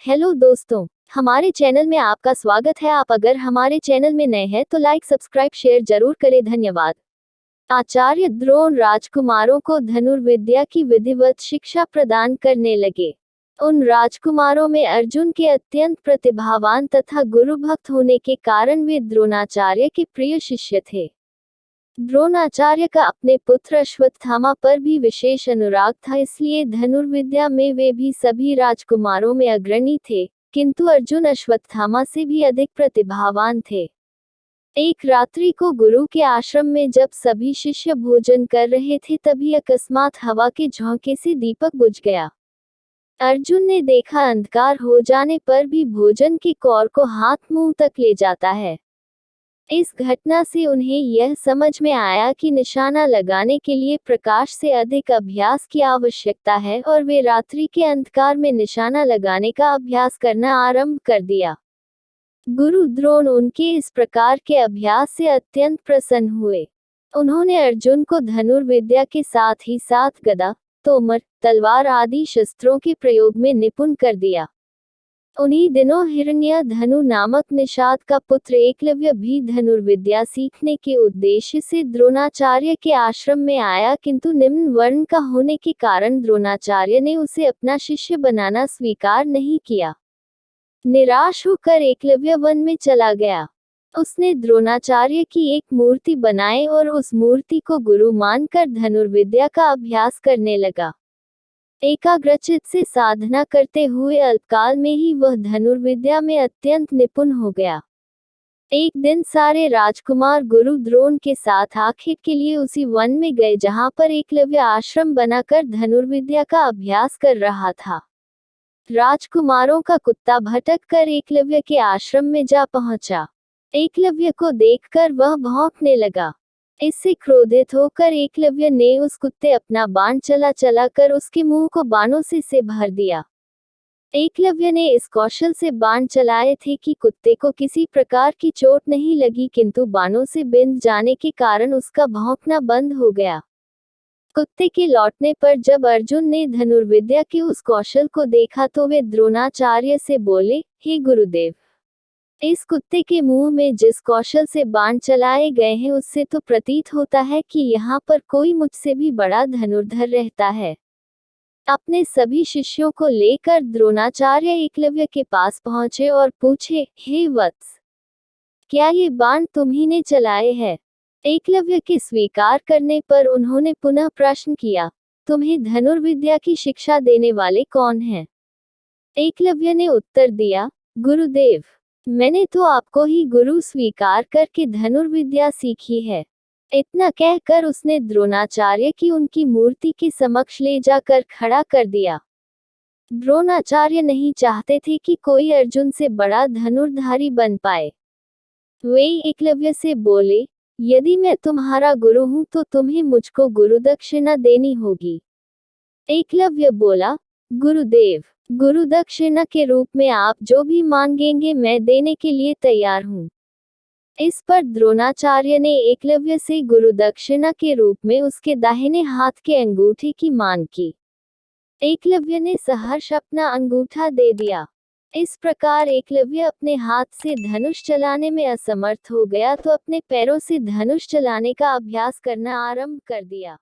Hello दोस्तों, हमारे channel में आपका स्वागत है। आप अगर हमारे चैनल में नए हैं तो लाइक सब्सक्राइब शेयर जरूर करें। धन्यवाद। आचार्य द्रोण राजकुमारों को धनुर्विद्या की विधिवत शिक्षा प्रदान करने लगे। उन राजकुमारों में अर्जुन के अत्यंत प्रतिभावान तथा गुरुभक्त होने के कारण वे द्रोणाचार्य के प्रिय शिष्य थे। द्रोणाचार्य का अपने पुत्र अश्वत्थामा पर भी विशेष अनुराग था, इसलिए धनुर्विद्या में वे भी सभी राजकुमारों में अग्रणी थे, किंतु अर्जुन अश्वत्थामा से भी अधिक प्रतिभावान थे। एक रात्रि को गुरु के आश्रम में जब सभी शिष्य भोजन कर रहे थे, तभी अकस्मात हवा के झोंके से दीपक बुझ गया। अर्जुन ने देखा अंधकार हो जाने पर भी भोजन के कौर को हाथ मुंह तक ले जाता है। इस घटना से उन्हें यह समझ में आया कि निशाना लगाने के लिए प्रकाश से अधिक अभ्यास की आवश्यकता है, और वे रात्रि के अंधकार में निशाना लगाने का अभ्यास करना आरंभ कर दिया। गुरु द्रोण उनके इस प्रकार के अभ्यास से अत्यंत प्रसन्न हुए। उन्होंने अर्जुन को धनुर्विद्या के साथ ही साथ गदा, तोमर, तलवार आदि शस्त्रों के प्रयोग में निपुण कर दिया। उन्हीं दिनों हिरण्य धनु नामक निषाद का पुत्र एकलव्य भी धनुर्विद्या सीखने के उद्देश्य से द्रोणाचार्य के आश्रम में आया, किंतु निम्न वर्ण का होने के कारण द्रोणाचार्य ने उसे अपना शिष्य बनाना स्वीकार नहीं किया। निराश होकर एकलव्य वन में चला गया। उसने द्रोणाचार्य की एक मूर्ति बनाई और उस मूर्ति को गुरु मानकर धनुर्विद्या का अभ्यास करने लगा। एकाग्रचित से साधना करते हुए अल्पकाल में ही वह धनुर्विद्या में अत्यंत निपुण हो गया। एक दिन सारे राजकुमार गुरु द्रोण के साथ आखिर के लिए उसी वन में गए जहां पर एकलव्य आश्रम बनाकर धनुर्विद्या का अभ्यास कर रहा था। राजकुमारों का कुत्ता भटक कर एकलव्य के आश्रम में जा पहुंचा। एकलव्य को देखकर वह भौंकने लगा। इससे क्रोधित होकर एकलव्य ने उस कुत्ते अपना बाण चला कर उसके मुंह को बाणों से भर दिया। एकलव्य ने इस कौशल से बाण चलाए थे कि कुत्ते को किसी प्रकार की चोट नहीं लगी, किंतु बाणों से बिंध जाने के कारण उसका भौंकना बंद हो गया। कुत्ते के लौटने पर जब अर्जुन ने धनुर्विद्या के उस कौशल को देखा तो वे द्रोणाचार्य से बोले, हे गुरुदेव, इस कुत्ते के मुंह में जिस कौशल से बाण चलाए गए हैं उससे तो प्रतीत होता है कि यहाँ पर कोई मुझसे भी बड़ा धनुर्धर रहता है। अपने सभी शिष्यों को लेकर द्रोणाचार्य एकलव्य के पास पहुंचे और पूछे, हे वत्स, क्या ये बाण तुम्ही ने चलाए हैं? एकलव्य के स्वीकार करने पर उन्होंने पुनः प्रश्न किया, तुम्हें धनुर्विद्या की शिक्षा देने वाले कौन हैं? एकलव्य ने उत्तर दिया, गुरुदेव, मैंने तो आपको ही गुरु स्वीकार करके धनुर्विद्या सीखी है। इतना कहकर उसने द्रोणाचार्य की उनकी मूर्ति के समक्ष ले जाकर खड़ा कर दिया। द्रोणाचार्य नहीं चाहते थे कि कोई अर्जुन से बड़ा धनुर्धारी बन पाए। वे एकलव्य से बोले, यदि मैं तुम्हारा गुरु हूं तो तुम्हें मुझको गुरुदक्षिणा देनी होगी। एकलव्य बोला, गुरुदेव, गुरुदक्षिणा के रूप में आप जो भी मांगेंगे मैं देने के लिए तैयार हूँ। इस पर द्रोणाचार्य ने एकलव्य से गुरुदक्षिणा के रूप में उसके दाहिने हाथ के अंगूठे की मांग की। एकलव्य ने सहर्ष अपना अंगूठा दे दिया। इस प्रकार एकलव्य अपने हाथ से धनुष चलाने में असमर्थ हो गया तो अपने पैरों से धनुष चलाने का अभ्यास करना आरंभ कर दिया।